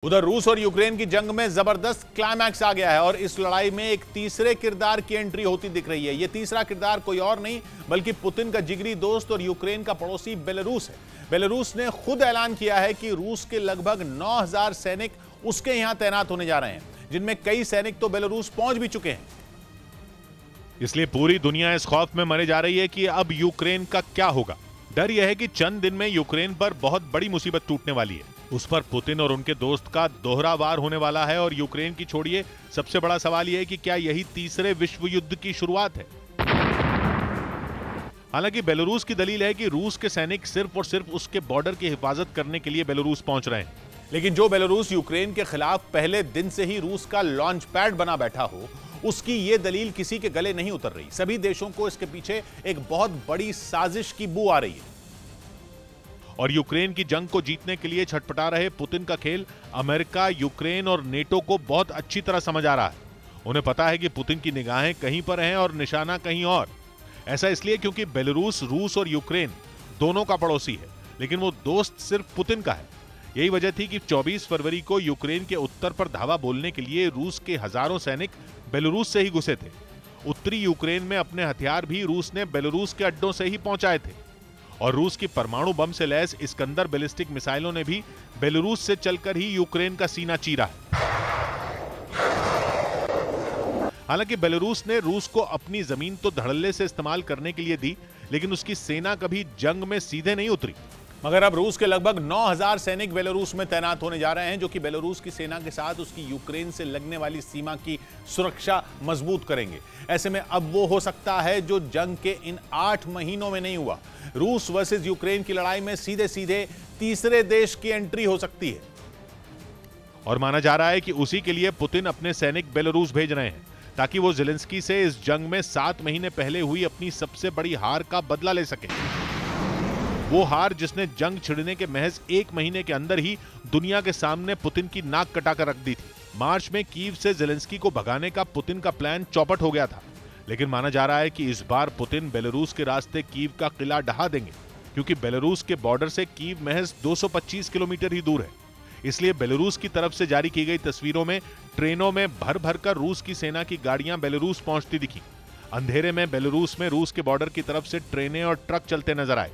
उधर रूस और यूक्रेन की जंग में जबरदस्त क्लाइमैक्स आ गया है और इस लड़ाई में एक तीसरे किरदार की एंट्री होती दिख रही है। यह तीसरा किरदार कोई और नहीं बल्कि पुतिन का जिगरी दोस्त और यूक्रेन का पड़ोसी बेलारूस है। बेलारूस ने खुद ऐलान किया है कि रूस के लगभग 9000 सैनिक उसके यहां तैनात होने जा रहे हैं, जिनमें कई सैनिक तो बेलारूस पहुंच भी चुके हैं। इसलिए पूरी दुनिया इस खौफ में मरे जा रही है कि अब यूक्रेन का क्या होगा। डर यह है कि चंद दिन में यूक्रेन पर बहुत बड़ी मुसीबत टूटने वाली है। उस पर पुतिन और उनके दोस्त का दोहरा वार होने वाला है और यूक्रेन की छोड़िए, सबसे बड़ा सवाल यह है कि क्या यही तीसरे विश्व युद्ध की शुरुआत है। हालांकि बेलारूस की दलील है कि रूस के सैनिक सिर्फ और सिर्फ उसके बॉर्डर की हिफाजत करने के लिए बेलारूस पहुंच रहे हैं। लेकिन जो बेलारूस यूक्रेन के खिलाफ पहले दिन से ही रूस का लॉन्च पैड बना बैठा हो, उसकी यह दलील किसी के गले नहीं उतर रही। सभी देशों को इसके पीछे एक बहुत बड़ी साजिश की बू आ रही है। और यूक्रेन की जंग को जीतने के लिए छटपटा रहे पुतिन का खेल अमेरिका, यूक्रेन और नेटो को बहुत अच्छी तरह समझ आ रहा है। उन्हें पता है कि पुतिन की निगाहें कहीं पर हैं और निशाना कहीं और। ऐसा इसलिए क्योंकि बेलारूस रूस और यूक्रेन दोनों का पड़ोसी है, लेकिन वो दोस्त सिर्फ पुतिन का है। यही वजह थी कि 24 फरवरी को यूक्रेन के उत्तर पर धावा बोलने के लिए रूस के हजारों सैनिक बेलारूस से ही घुसे थे। उत्तरी यूक्रेन में अपने हथियार भी रूस ने बेलारूस के अड्डों से ही पहुंचाए थे और रूस की परमाणु बम से लैस इस्कंदर बैलिस्टिक मिसाइलों ने भी बेलारूस से चलकर ही यूक्रेन का सीना चीरा है। हालांकि बेलारूस ने रूस को अपनी जमीन तो धड़ल्ले से इस्तेमाल करने के लिए दी, लेकिन उसकी सेना कभी जंग में सीधे नहीं उतरी। मगर अब रूस के लगभग 9000 सैनिक बेलारूस में तैनात होने जा रहे हैं, जो कि बेलारूस की सेना के साथ उसकी यूक्रेन से लगने वाली सीमा की सुरक्षा मजबूत करेंगे। ऐसे में अब वो हो सकता है जो जंग के इन 8 महीनों में नहीं हुआ। रूस वर्सेस यूक्रेन की लड़ाई में सीधे सीधे तीसरे देश की एंट्री हो सकती है। और माना जा रहा है कि उसी के लिए पुतिन अपने सैनिक बेलारूस भेज रहे हैं, ताकि वो ज़ेलेंस्की से इस जंग में 7 महीने पहले हुई अपनी सबसे बड़ी हार का बदला ले सके। वो हार जिसने जंग छिड़ने के महज 1 महीने के अंदर ही दुनिया के सामने पुतिन की नाक कटाकर रख दी थी। मार्च में कीव से ज़ेलेंस्की को भगाने का पुतिन का प्लान चौपट हो गया था, लेकिन माना जा रहा है कि इस बार पुतिन बेलारूस के रास्ते कीव का किला ढहा देंगे, क्योंकि बेलारूस के बॉर्डर से कीव महज 225 किलोमीटर ही दूर है। इसलिए बेलारूस की तरफ से जारी की गई तस्वीरों में ट्रेनों में भर भर कर रूस की सेना की गाड़ियां बेलारूस पहुंचती दिखी। अंधेरे में बेलारूस में रूस के बॉर्डर की तरफ से ट्रेनें और ट्रक चलते नजर आए।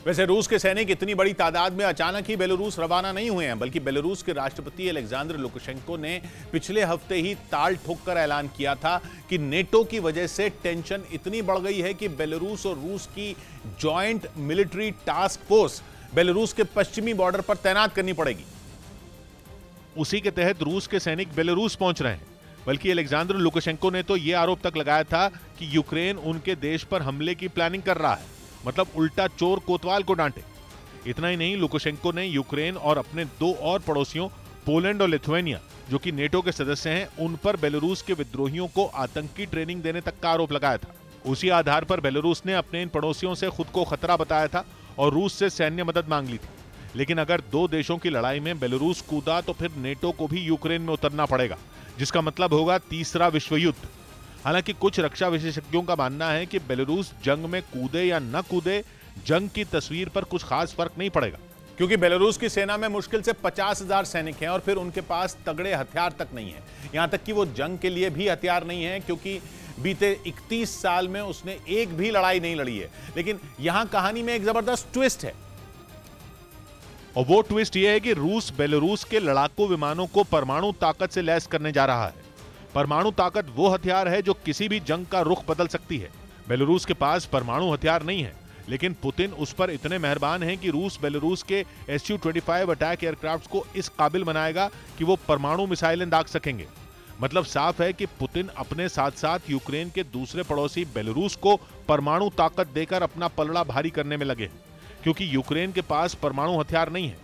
वैसे रूस के सैनिक इतनी बड़ी तादाद में अचानक ही बेलारूस रवाना नहीं हुए हैं, बल्कि बेलारूस के राष्ट्रपति अलेक्जेंडर लुकाशेंको ने पिछले हफ्ते ही ताल ठोककर ऐलान किया था कि नेटो की वजह से टेंशन इतनी बढ़ गई है कि बेलारूस और रूस की joint military task force Belarus के पश्चिमी बॉर्डर पर तैनात करनी पड़ेगी। उसी के तहत रूस के सैनिक बेलारूस पहुंच रहे हैं। बल्कि अलेक्जेंडर लुकाशेंको ने तो यह आरोप तक लगाया था कि यूक्रेन उनके देश पर हमले की प्लानिंग कर रहा है, मतलब उल्टा चोर कोतवाल को डांटे। इतना ही नहीं, लुकाशेंको ने यूक्रेन और अपने 2 और पड़ोसियों पोलैंड और लिथुआनिया, जो कि नेटो के सदस्य हैं, उन पर बेलारूस के विद्रोहियों को आतंकी ट्रेनिंग देने तक का आरोप लगाया था। उसी आधार पर बेलारूस ने अपने इन पड़ोसियों से खुद को खतरा बताया था और रूस से सैन्य मदद मांग ली थी। लेकिन अगर 2 देशों की लड़ाई में बेलारूस कूदा तो फिर नेटो को भी यूक्रेन में उतरना पड़ेगा, जिसका मतलब होगा तीसरा विश्व युद्ध। हालांकि कुछ रक्षा विशेषज्ञों का मानना है कि बेलारूस जंग में कूदे या न कूदे, जंग की तस्वीर पर कुछ खास फर्क नहीं पड़ेगा, क्योंकि बेलारूस की सेना में मुश्किल से 50,000 सैनिक हैं और फिर उनके पास तगड़े हथियार तक नहीं है। यहां तक कि वो जंग के लिए भी हथियार नहीं है, क्योंकि बीते 31 साल में उसने एक भी लड़ाई नहीं लड़ी है। लेकिन यहां कहानी में एक जबरदस्त ट्विस्ट है, और वो ट्विस्ट यह है कि रूस बेलारूस के लड़ाकू विमानों को परमाणु ताकत से लैस करने जा रहा है। परमाणु ताकत वो हथियार है जो किसी भी जंग का रुख बदल सकती है। बेलारूस के पास परमाणु हथियार नहीं है, लेकिन पुतिन उस पर इतने मेहरबान हैं कि रूस बेलारूस के Su-25 अटैक एयरक्राफ्ट को इस काबिल बनाएगा कि वो परमाणु मिसाइलें दाग सकेंगे। मतलब साफ है कि पुतिन अपने साथ साथ यूक्रेन के दूसरे पड़ोसी बेलारूस को परमाणु ताकत देकर अपना पलड़ा भारी करने में लगे हैं, क्योंकि यूक्रेन के पास परमाणु हथियार नहीं है।